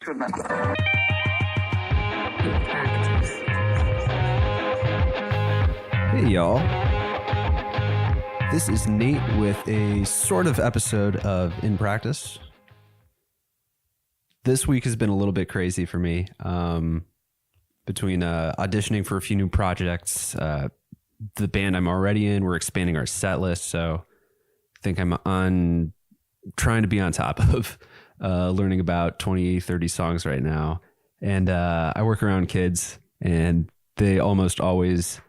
instrument. Hey y'all, this is Nate with a sort of episode of In Practice. This week has been a little bit crazy for me, between auditioning for a few new projects, the band I'm already in, we're expanding our set list, so I think I'm trying to be on top of learning about 20, 30 songs right now. And I work around kids, and they almost always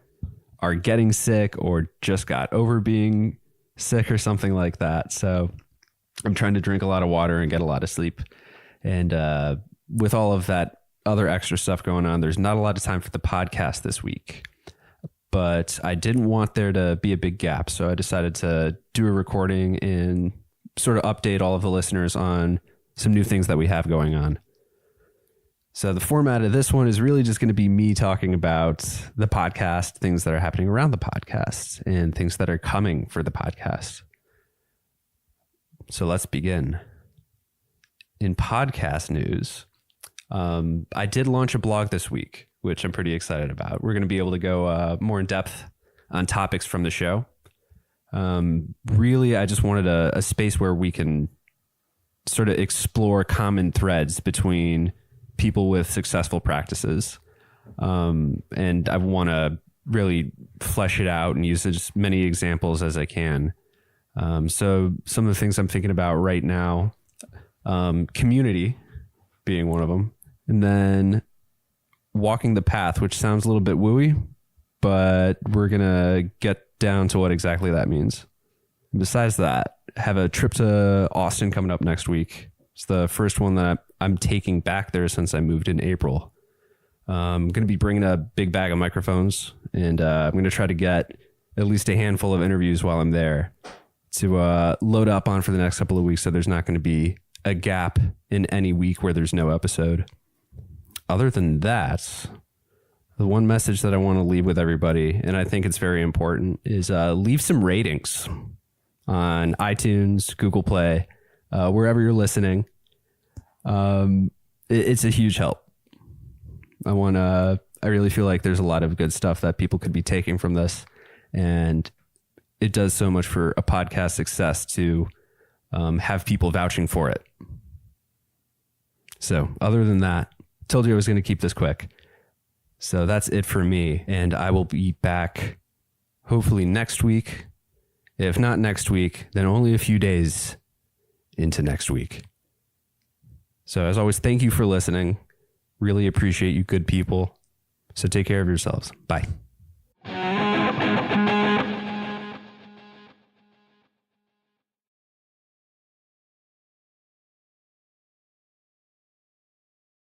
are getting sick or just got over being sick or something like that. So I'm trying to drink a lot of water and get a lot of sleep. And with all of that other extra stuff going on, there's not a lot of time for the podcast this week. But I didn't want there to be a big gap, so I decided to do a recording and sort of update all of the listeners on some new things that we have going on. So the format of this one is really just going to be me talking about the podcast, things that are happening around the podcast, and things that are coming for the podcast. So let's begin. In podcast news, I did launch a blog this week, which I'm pretty excited about. We're going to be able to go more in depth on topics from the show. Really, I just wanted a space where we can sort of explore common threads between people with successful practices. And I want to really flesh it out and use as many examples as I can. So some of the things I'm thinking about right now, community being one of them, and then walking the path, which sounds a little bit wooey, but we're going to get down to what exactly that means. And besides that, have a trip to Austin coming up next week. It's the first one that I'm taking back there since I moved in April. I'm going to be bringing a big bag of microphones, and I'm going to try to get at least a handful of interviews while I'm there to load up on for the next couple of weeks, so there's not going to be a gap in any week where there's no episode. Other than that, the one message that I want to leave with everybody, and I think it's very important, is leave some ratings on iTunes, Google Play, wherever you're listening. It's a huge help. I really feel like there's a lot of good stuff that people could be taking from this, and it does so much for a podcast success to have people vouching for it. So other than that, told you I was going to keep this quick. So that's it for me, and I will be back hopefully next week. If not next week, then only a few days into next week. So as always, thank you for listening. Really appreciate you good people. So take care of yourselves. Bye.